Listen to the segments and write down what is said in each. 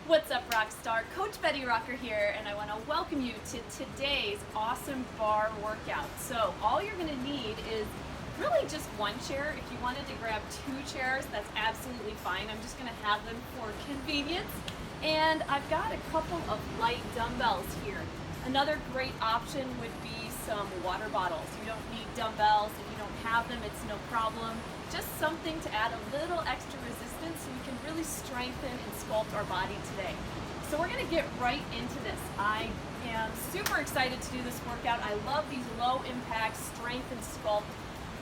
What's up, Rockstar? Coach Betty Rocker here, and I want to welcome you to today's awesome bar workout. So all you're going to need is really just one chair. If you wanted to grab two chairs, that's absolutely fine. I'm just going to have them for convenience. And I've got a couple of light dumbbells here. Another great option would be some water bottles. You don't need dumbbells. If you don't have them, it's no problem. Just something to add a little extra resistance so we can really strengthen and sculpt our body today. So we're going to get right into this. I am super excited to do this workout. I love these low impact strength and sculpt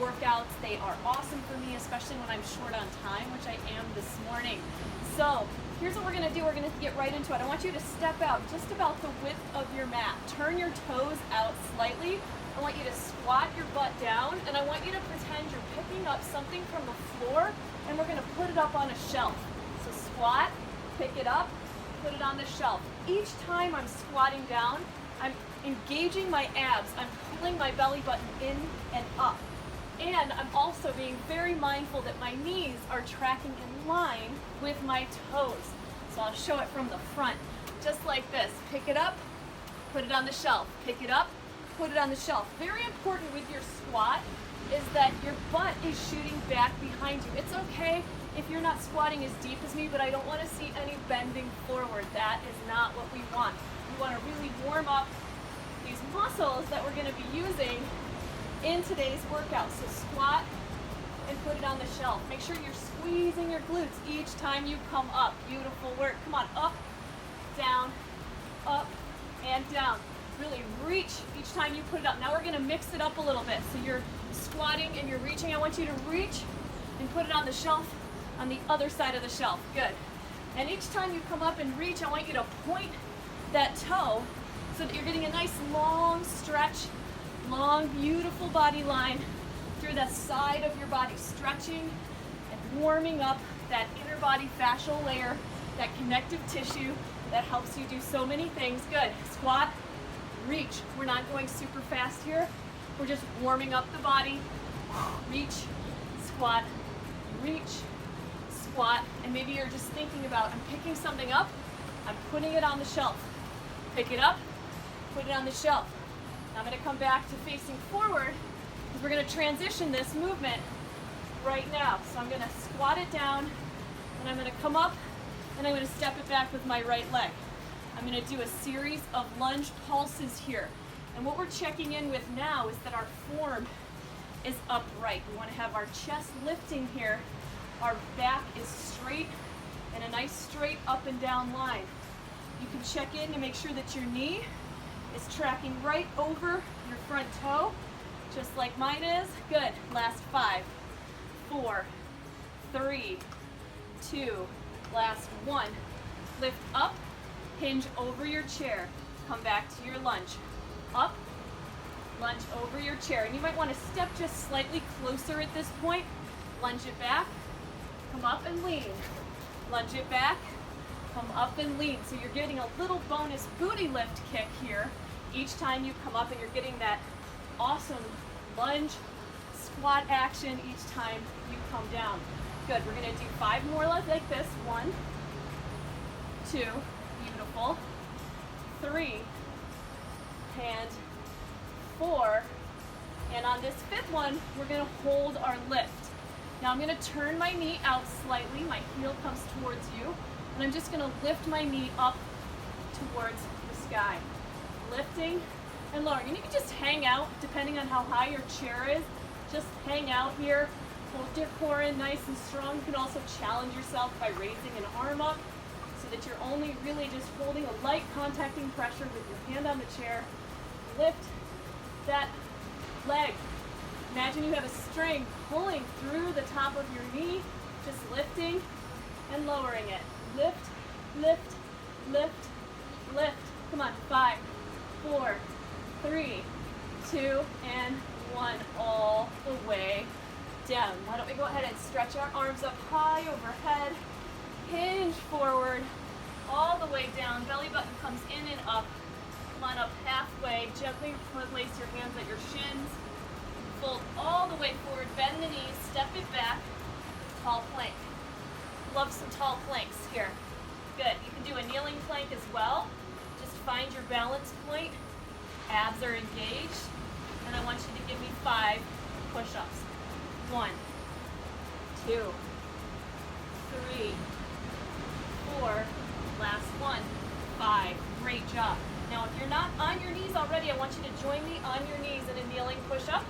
workouts. They are awesome for me, especially when I'm short on time, which I am this morning. So here's what we're going to do. We're going to get right into it. I want you to step out just about the width of your mat. Turn your toes out slightly. I want you to squat your butt down, and I want you to pretend you're picking up something from the floor, and we're going to put it up on a shelf. So squat, pick it up, put it on the shelf. Each time I'm squatting down, I'm engaging my abs. I'm pulling my belly button in and up. And I'm also being very mindful that my knees are tracking in line with my toes. So I'll show it from the front, just like this. Pick it up, put it on the shelf. Pick it up, put it on the shelf. Very important with your squat is that your butt is shooting back behind you. It's okay if you're not squatting as deep as me, but I don't want to see any bending forward. That is not what we want. We want to really warm up these muscles that we're going to be using in today's workout. So squat and put it on the shelf. Make sure you're squeezing your glutes each time you come up. Beautiful work. Come on, up, and down. Really reach each time you put it up. Now we're going to mix it up a little bit. So you're squatting and you're reaching. I want you to reach and put it on the shelf on the other side of the shelf. Good. And each time you come up and reach, I want you to point that toe so that you're getting a nice long stretch, long, beautiful body line through the side of your body, stretching and warming up that inner body fascial layer, that connective tissue that helps you do so many things. Good. Squat, reach. We're not going super fast here. We're just warming up the body. Reach, squat, reach, squat. And maybe you're just thinking about, I'm picking something up, I'm putting it on the shelf. Pick it up, put it on the shelf. Now I'm going to come back to facing forward because we're going to transition this movement right now. So I'm going to squat it down, and I'm going to come up, and I'm going to step it back with my right leg. I'm going to do a series of lunge pulses here. And what we're checking in with now is that our form is upright. We want to have our chest lifting here. Our back is straight and a nice straight up and down line. You can check in to make sure that your knee is tracking right over your front toe, just like mine is. Good. Last 5, 4, 3, 2, last 1. Lift up. Hinge over your chair. Come back to your lunge. Up, lunge over your chair. And you might want to step just slightly closer at this point. Lunge it back, come up and lean. Lunge it back, come up and lean. So you're getting a little bonus booty lift kick here each time you come up, and you're getting that awesome lunge squat action each time you come down. Good. We're going to do 5 more like this. 1, 2, beautiful, 3, and 4, and on this 5th one, we're going to hold our lift. Now I'm going to turn my knee out slightly, my heel comes towards you, and I'm just going to lift my knee up towards the sky. Lifting and lowering. And you can just hang out, depending on how high your chair is, just hang out here, hold your core in nice and strong. You can also challenge yourself by raising an arm up, so that you're only really just holding a light contacting pressure with your hand on the chair. Lift that leg. Imagine you have a string pulling through the top of your knee, just lifting and lowering it. Lift, lift, lift, lift. Come on, 5, 4, 3, 2, and 1, all the way down. Why don't we go ahead and stretch our arms up high overhead. Hinge forward, all the way down. Belly button comes in and up. Come on up halfway. Gently place your hands at your shins. Fold all the way forward. Bend the knees. Step it back. Tall plank. Love some tall planks here. Good. You can do a kneeling plank as well. Just find your balance point. Abs are engaged. And I want you to give me 5 push-ups. 1, 2, 3, 4, last one, 5. Great job. Now, if you're not on your knees already, I want you to join me on your knees in a kneeling push-up.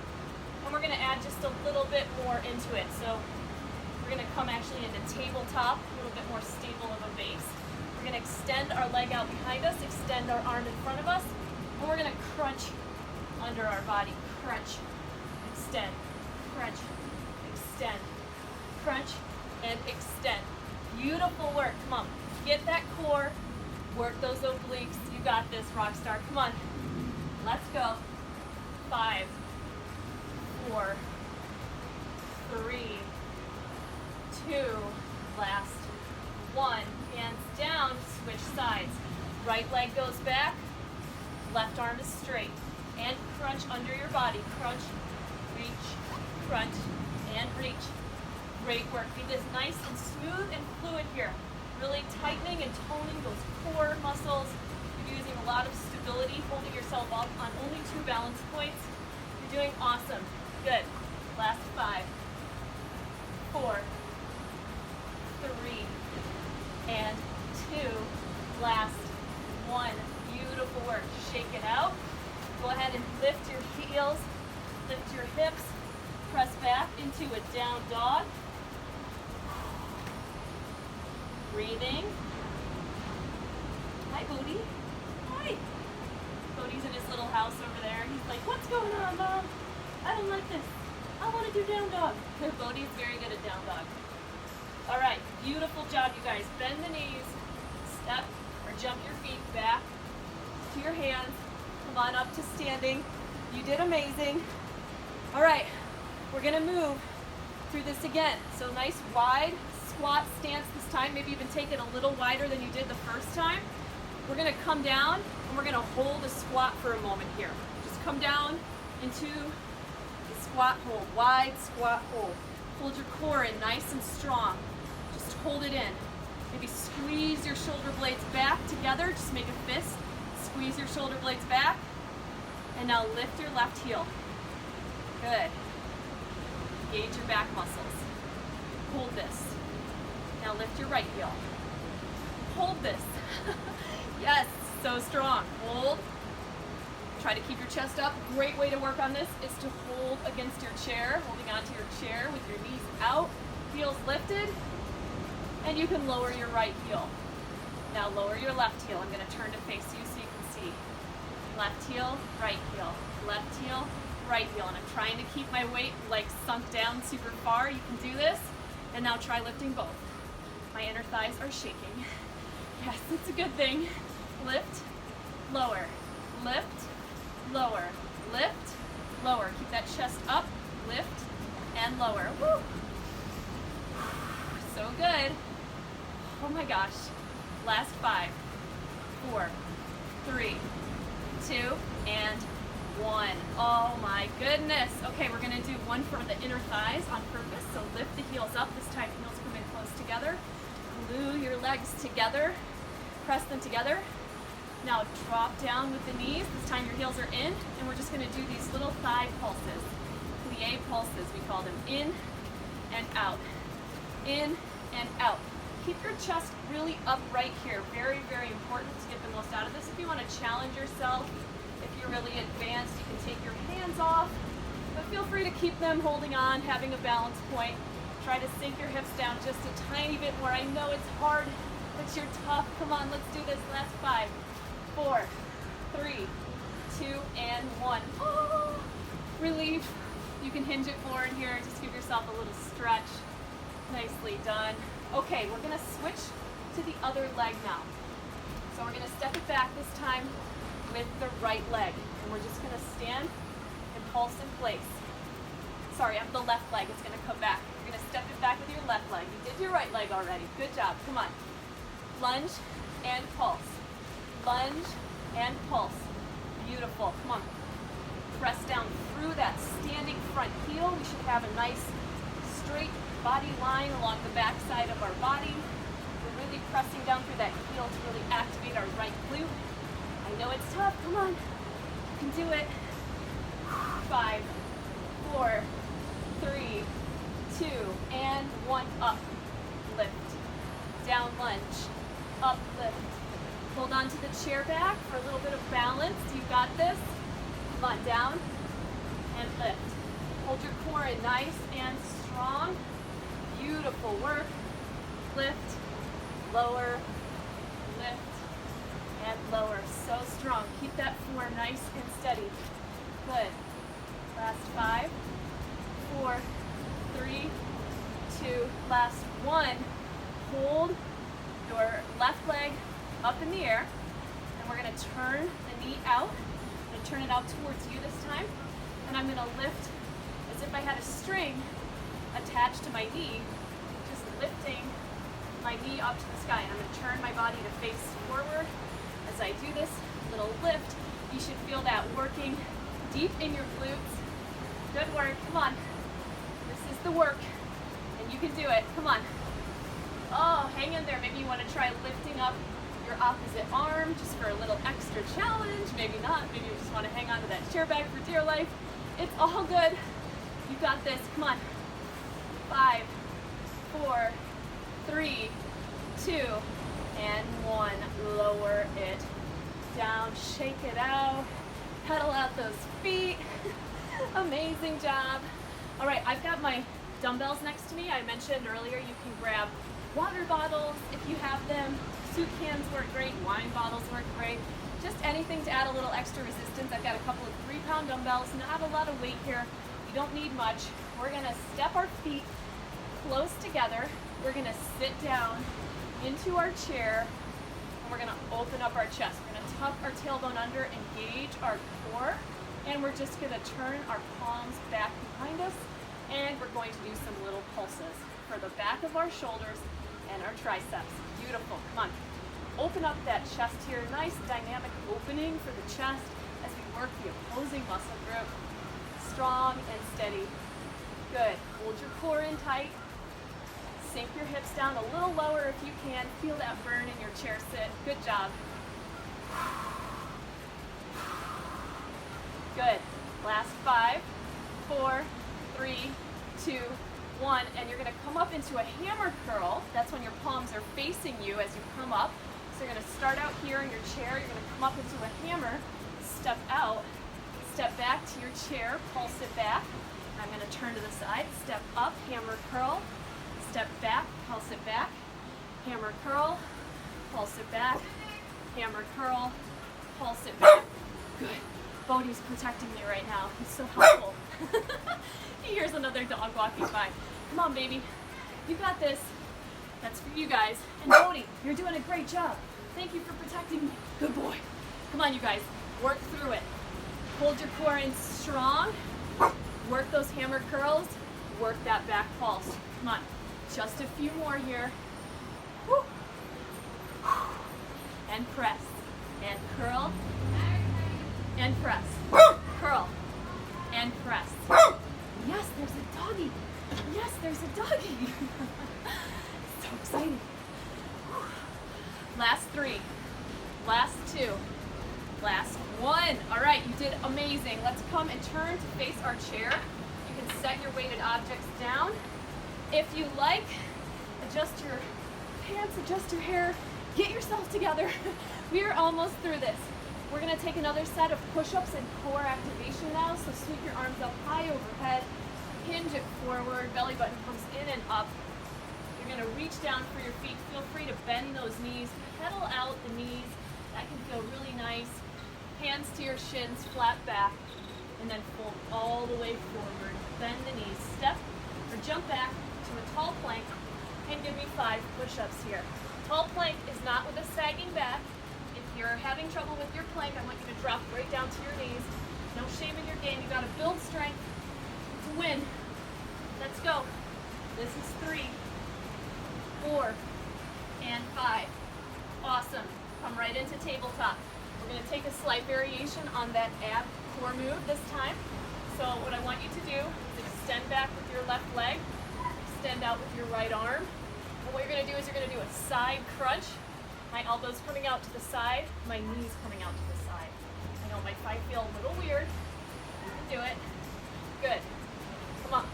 And we're gonna add just a little bit more into it. So we're gonna come actually into tabletop, a little bit more stable of a base. We're gonna extend our leg out behind us, extend our arm in front of us, and we're gonna crunch under our body. Crunch, extend, crunch, extend, crunch, and extend. Beautiful work. Come on, get that core, work those obliques. You got this, rock star. Come on, let's go. 5, 4, 3, 2, last 1. Hands down, switch sides. Right leg goes back, left arm is straight. And crunch under your body. Crunch, reach, crunch, and reach. Great work. Be this nice and smooth and fluid here. Really tightening and toning those core muscles. You're using a lot of stability, holding yourself up on only 2 balance points. You're doing awesome. Good. Last 5, 4, 3, and 2. Last 1. Beautiful work. Shake it out. Go ahead and lift your heels, lift your hips, press back into a down dog. Breathing. Hi, Bodhi. Hi. Bodhi's in his little house over there. He's like, what's going on, Mom? I don't like this. I want to do down dog. Bodhi's very good at down dog. All right, beautiful job, you guys. Bend the knees, step or jump your feet back to your hands. Come on up to standing. You did amazing. All right, we're gonna move through this again. So nice wide squat stance this time. Maybe even take it a little wider than you did the first time. We're gonna come down and we're gonna hold a squat for a moment here. Just come down into the squat hold, wide squat hold. Hold your core in nice and strong. Just hold it in. Maybe squeeze your shoulder blades back together. Just make a fist. Squeeze your shoulder blades back. And now lift your left heel. Good. Engage your back muscles. Hold this. Now lift your right heel. Hold this. Yes, so strong. Hold. Try to keep your chest up. Great way to work on this is to hold against your chair, holding onto your chair with your knees out, heels lifted, and you can lower your right heel. Now lower your left heel. I'm going to turn to face you so you can see. Left heel, right heel. Left heel, right heel. And I'm trying to keep my weight like sunk down super far. You can do this. And now try lifting both. My inner thighs are shaking. Yes, it's a good thing. Lift, lower, lift, lower, lift, lower. Keep that chest up, lift, and lower. Woo! So good. Oh my gosh. Last 5, 4, 3, 2, and 1. Oh my goodness. Okay, we're gonna do one for the inner thighs on purpose. So lift the heels up. This time heels come in close together. Glue your legs together. Press them together. Now drop down with the knees. This time your heels are in, and we're just gonna do these little thigh pulses. Plie pulses, we call them. In and out. In and out. Keep your chest really upright here. Very, very important to get the most out of this. If you want to challenge yourself, if you're really advanced, you can take your hands off, but feel free to keep them holding on, having a balance point. Try to sink your hips down just a tiny bit more. I know it's hard, but you're tough. Come on, let's do this. Last 5, 4, 3, 2, and 1. Oh, relief. You can hinge it forward here. Just give yourself a little stretch. Nicely done. Okay, we're gonna switch to the other leg now. So we're gonna step it back this time with the right leg. And we're just gonna stand and pulse in place. Sorry, I'm the left leg, it's gonna come back. You're gonna step it back with your left leg. You did your right leg already, good job, come on. Lunge and pulse. Lunge and pulse. Beautiful, come on. Press down through that standing front heel. We should have a nice straight body line along the back side of our body. We're really pressing down through that heel to really activate our right glute. I know it's tough, come on. You can do it. 5, 4, 3, 2, and 1, up, lift, down lunge, up, lift. Hold on to the chair back for a little bit of balance. You got this. Come on, down and lift. Hold your core in nice and strong. Beautiful work. Lift, lower, lift, and lower. So strong. Keep that form nice and steady. Good. Last 5, 4, 3, 2, last 1. Hold your left leg up in the air, and we're going to turn the knee out. I'm going to turn it out towards you this time, and I'm going to lift as if I had a string attached to my knee, just lifting my knee up to the sky. And I'm going to turn my body to face forward. As I do this little lift, you should feel that working deep in your glutes. Good work. Come on. This is the work, and you can do it. Come on. Oh, hang in there. Maybe you want to try lifting up your opposite arm just for a little extra challenge. Maybe not. Maybe you just want to hang on to that chair back for dear life. It's all good. You got this. Come on. 5, 4, 3, 2, and 1. Lower it down. Shake it out. Pedal out those feet. Amazing job. All right, I've got my dumbbells next to me. I mentioned earlier you can grab water bottles if you have them. Soup cans work great. Wine bottles work great. Just anything to add a little extra resistance. I've got a couple of 3-pound dumbbells. Not a lot of weight here. You don't need much. We're going to step our feet close together. We're going to sit down into our chair, and we're going to open up our chest. We're going to tuck our tailbone under, engage our core, and we're just going to turn our palms back behind us, and we're going to do some little pulses for the back of our shoulders and our triceps. Beautiful. Come on. Open up that chest here. Nice dynamic opening for the chest as we work the opposing muscle group. Strong and steady. Good. Hold your core in tight. Sink your hips down a little lower if you can. Feel that burn in your chair sit. Good job. Good. Last 5, 4, 3, 2, 1. And you're going to come up into a hammer curl. That's when your palms are facing you as you come up. So you're going to start out here in your chair. You're going to come up into a hammer, step out, step back to your chair, pulse it back. I'm going to turn to the side, step up, hammer curl, step back, pulse it back, hammer curl, pulse it back, hammer curl, pulse it back. Good. Bodhi's protecting me right now. He's so helpful. He hears another dog walking by. Come on, baby. You got this. That's for you guys. And Bodhi, you're doing a great job. Thank you for protecting me. Good boy. Come on, you guys. Work through it. Hold your core in strong. Work those hammer curls. Work that back pulse. Come on. Just a few more here. Woo. And press. And curl. And press. Curl. And press. Yes, there's a doggy. Yes, there's a doggy. So exciting. Last 3. Last 2. Last 1. All right, you did amazing. Let's come and turn to face our chair. You can set your weighted objects down. If you like, adjust your pants, adjust your hair, get yourself together. We are almost through this. We're going to take another set of push-ups and core activation now. So sweep your arms up high overhead, hinge it forward, belly button comes in and up. You're going to reach down for your feet. Feel free to bend those knees, pedal out the knees. That can feel really nice. Hands to your shins, flat back, and then fold all the way forward. Bend the knees, step or jump back to a tall plank, and give me 5 push-ups here. Tall plank is not with a sagging back. If you're having trouble with your plank, I want you to drop right down to your knees. No shame in your game. You got to build strength to win. Let's go. This is 3, 4, and 5. Awesome. Come right into tabletop. We're going to take a slight variation on that ab core move this time. So what I want you to do is extend back with your left leg, extend out with your right arm, And what you're gonna do is you're gonna do a side crunch. My elbows coming out to the side, my knees coming out to the side. I know it might feel a little weird. You can do it. Good. Come on.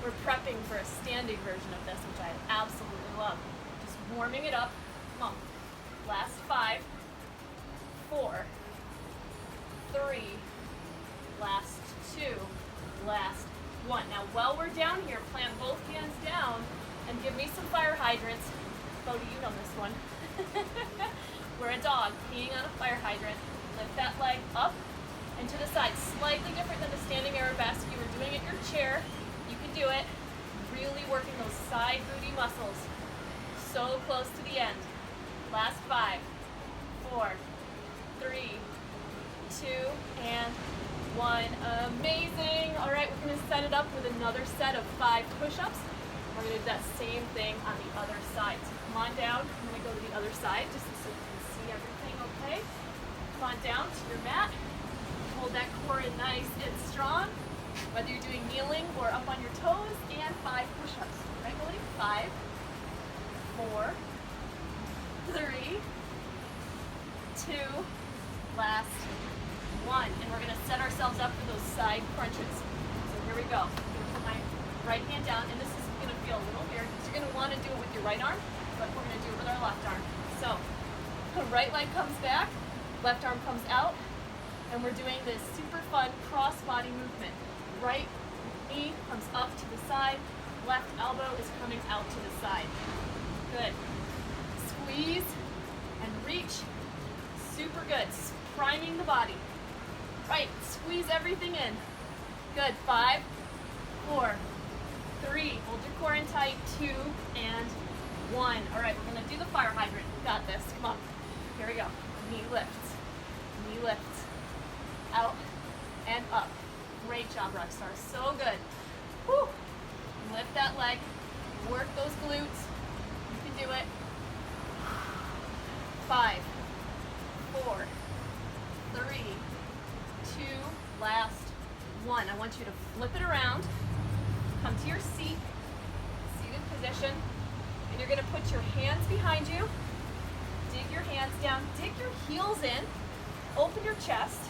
We're prepping for a standing version of this, which I absolutely love. Just warming it up. Come on. Last 5, 4, 3, last 2, last 1. Now while we're down here, plant both hands down and give me some fire hydrants. Bodhi, you know this one. We're a dog peeing on a fire hydrant. Lift that leg up and to the side. Slightly different than the standing arabesque. You were doing it in your chair. You can do it. Really working those side booty muscles. So close to the end. Last 5, 4, 3, 2, and 1. Amazing. All right, we're going to set it up with another set of 5 push-ups. We're going to do that same thing on the other side. So come on down. I'm going to go to the other side just so you can see everything okay. Come on down to your mat. Hold that core in nice and strong, whether you're doing kneeling or up on your toes, and 5 push-ups. Right, Cody? 5, 4, 3, 2, last 1. And we're going to set ourselves up for those side crunches. So here we go. I'm going to put my right hand down, and this is going to feel a little weird because you're going to want to do it with your right arm, but we're going to do it with our left arm. So the right leg comes back, left arm comes out, and we're doing this super fun cross body movement. Right knee comes up to the side, left elbow is coming out to the side. Good. Squeeze and reach. Super good. Priming the body. Right. Squeeze everything in. Good. 5, 4, 3. Hold your core in tight. 2 and 1. All right. We're going to do the fire hydrant. We got this. Come on. Here we go. Knee lifts. Knee lifts. Out and up. Great job, Rockstar. So good. Whew. Lift that leg. Work those glutes. You can do it. 5, 4, 3, 2, last 1. I want you to flip it around. Come to your seat, seated position, and you're going to put your hands behind you. Dig your hands down. Dig your heels in. Open your chest.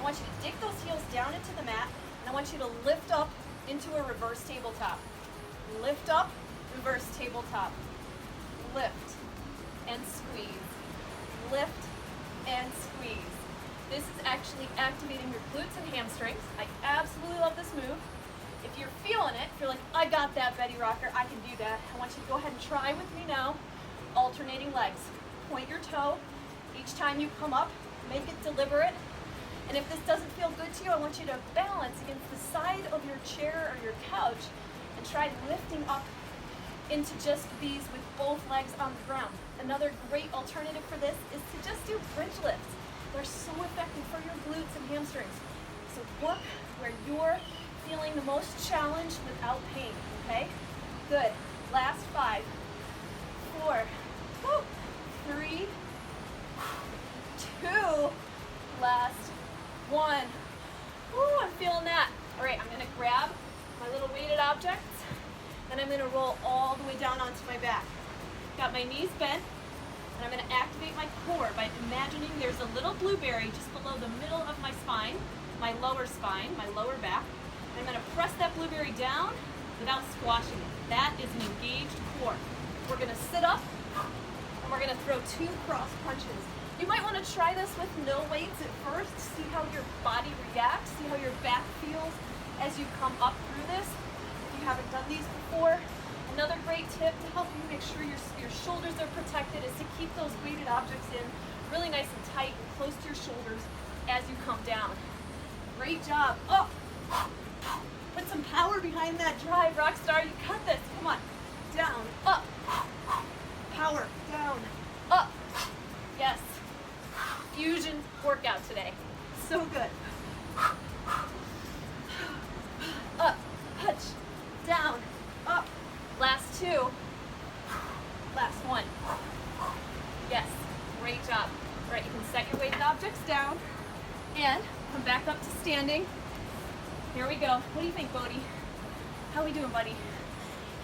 I want you to dig those heels down into the mat, and I want you to lift up into a reverse tabletop. Lift up, reverse tabletop. Lift and squeeze. Lift and squeeze. This is actually activating your glutes and hamstrings. I absolutely love this move. If you're feeling it, if you're like, I got that, Betty Rocker, I can do that, I want you to go ahead and try with me now. Alternating legs. Point your toe. Each time you come up, make it deliberate. And if this doesn't feel good to you, I want you to balance against the side of your chair or your couch and try lifting up into just these with both legs on the ground. Another great alternative for this is to just do bridge lifts. They're so effective for your glutes and hamstrings. So work where you're feeling the most challenge without pain, okay? Good. Last 5, 4, 3, 2, last 1. Woo, I'm feeling that. All right, I'm gonna grab my little weighted objects and I'm gonna roll all the way down onto my back. Got my knees bent, and I'm gonna activate my core by imagining there's a little blueberry just below the middle of my spine, my lower back. And I'm gonna press that blueberry down without squashing it. That is an engaged core. We're gonna sit up, and we're gonna throw 2 cross punches. You might want to try this with no weights at first, see how your body reacts, see how your back feels as you come up through this. If you haven't done these before, another great tip to help you make sure your shoulders are protected is to keep those weighted objects in really nice and tight and close to your shoulders as you come down. Great job. Up. Put some power behind that drive, Rockstar. You got this. Come on. Down. Up. Power. Down. Up. Yes. Fusion workout today. So good. Up, punch, down, up. Last 2. Last 1. Yes, great job. All right, you can set your weighted objects down and come back up to standing. Here we go. What do you think, Bodhi? How we doing, buddy?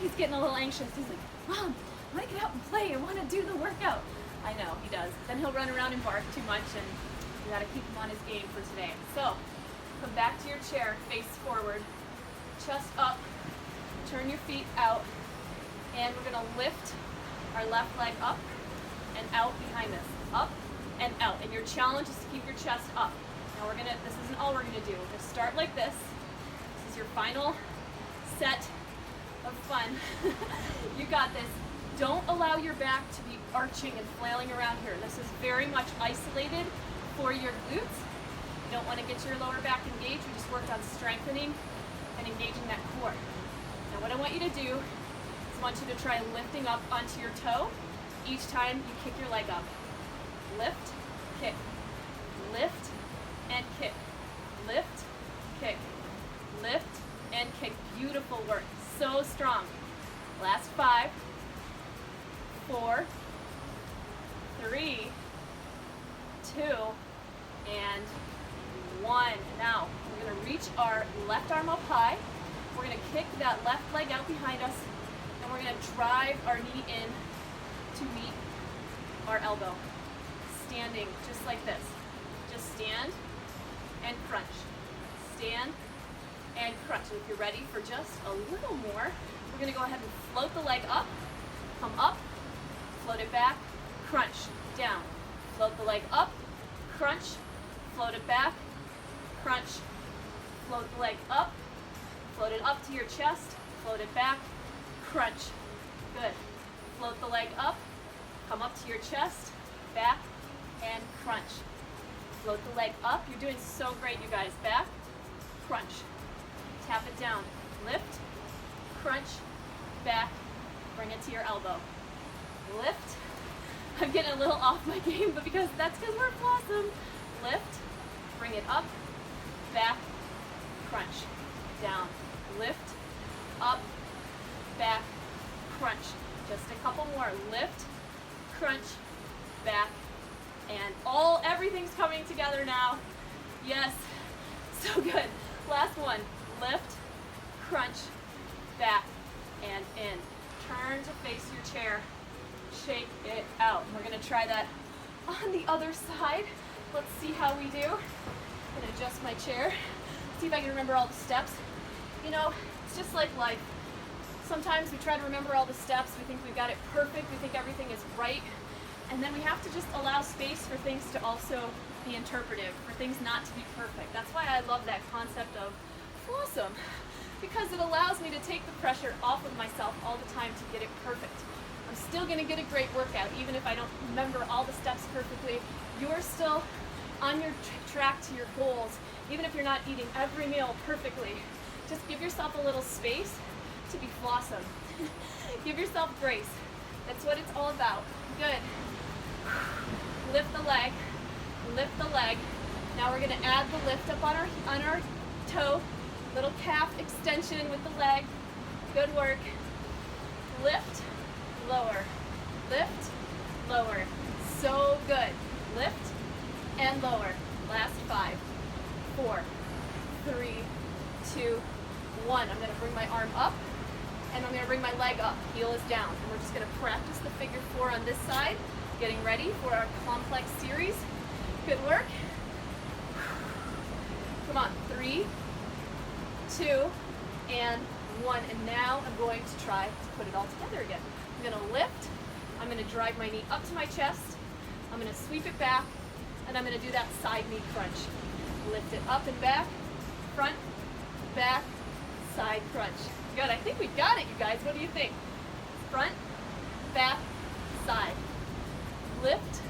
He's getting a little anxious. He's like, Mom, want to get out and play. I want to do the workout. I know, he does. Then he'll run around and bark too much, and you got to keep him on his game for today. So, come back to your chair, face forward, chest up, turn your feet out, and we're going to lift our left leg up and out behind us. Up and out. And your challenge is to keep your chest up. Now this isn't all we're gonna do. We're gonna start like this. This is your final set of fun. You got this. Don't allow your back to be arching and flailing around here. This is very much isolated for your glutes. You don't want to get your lower back engaged. We just worked on strengthening and engaging that core. Now what I want you to do is I want you to try lifting up onto your toe each time you kick your leg up. Lift, kick, lift, and kick, lift, kick, lift, and kick. Beautiful work, so strong. Last 5, 4, 3, 2, and 1. Now, we're gonna reach our left arm up high. We're gonna kick that left leg out behind us, and we're gonna drive our knee in to meet our elbow. Standing just like this. Just stand and crunch. Stand and crunch. And if you're ready for just a little more, we're going to go ahead and float the leg up, come up, float it back, crunch, down. Float the leg up, crunch, float it back, crunch, float the leg up, float it up to your chest, float it back, crunch. Good. Float the leg up, come up to your chest, back, and crunch. Float the leg up. You're doing so great, you guys. Back, crunch. Tap it down. Lift, crunch, back, bring it to your elbow. Lift. I'm getting a little off my game, but that's because we're awesome. Lift, bring it up, back, crunch, down. Lift, up, back, crunch. Just a couple more. Lift, crunch, back, and everything's coming together now. Yes, so good. Last one. Lift, crunch, back, and in. Turn to face your chair. Shake it out. We're gonna try that on the other side. Let's see how we do. I'm gonna adjust my chair. See if I can remember all the steps. You know, it's just like life. Sometimes we try to remember all the steps. We think we've got it perfect. We think everything is right. And then we have to just allow space for things to also be interpretive, for things not to be perfect. That's why I love that concept of awesome, because it allows me to take the pressure off of myself all the time to get it perfect. I'm still going to get a great workout, even if I don't remember all the steps perfectly. You're still on your track to your goals, even if you're not eating every meal perfectly. Just give yourself a little space to be flawsome. Give yourself grace. That's what it's all about. Good. Lift the leg. Lift the leg. Now we're going to add the lift up on our toe. Little calf extension with the leg. Good work. Lift, lower. Lift, lower. So good. Lift and lower. Last 5, 4, 3, 2, 1. I'm going to bring my arm up, and I'm going to bring my leg up. Heel is down. And we're just going to practice the figure 4 on this side, getting ready for our complex series. Good work. Come on. 3, 2, and 1. And now I'm going to try to put it all together again. I'm going to lift. I'm going to drive my knee up to my chest. I'm going to sweep it back, and I'm going to do that side knee crunch. Lift it up and back, front, back, side crunch. Good. I think we got it, you guys. What do you think? Front, back, side. Lift,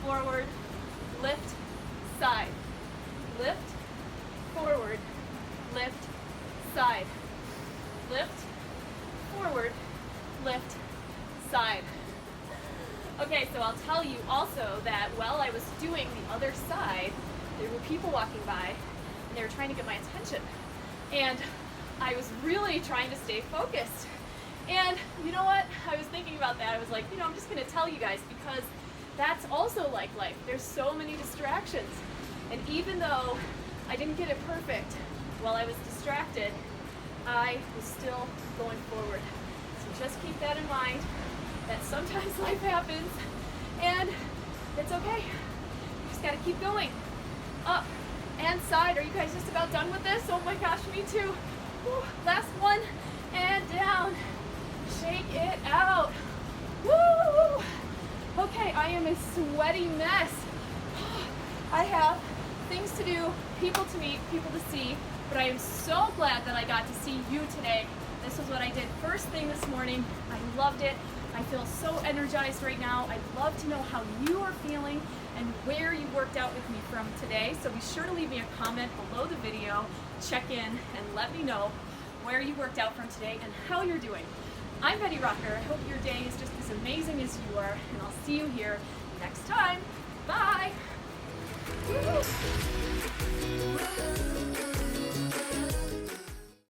forward, lift, side. Lift, forward, lift, side. Lift, forward, lift, side. Okay, so I'll tell you also that while I was doing the other side, there were people walking by, and they were trying to get my attention. And I was really trying to stay focused. And you know what? I was thinking about that. I was like, I'm just going to tell you guys, because that's also like life. There's so many distractions. And even though I didn't get it perfect while I was distracted, I was still going forward. So just keep that in mind. that sometimes life happens and it's okay. You just gotta keep going. Up and side. Are you guys just about done with this? Oh my gosh, me too. Whew. Last one and down. Shake it out. Woo! Okay, I am a sweaty mess. I have things to do, people to meet, people to see, but I am so glad that I got to see you today. This was what I did first thing this morning. I loved it. I feel so energized right now. I'd love to know how you are feeling and where you worked out with me from today. So be sure to leave me a comment below the video, check in, and let me know where you worked out from today and how you're doing. I'm Betty Rocker. I hope your day is just as amazing as you are, and I'll see you here next time. Bye! Woo!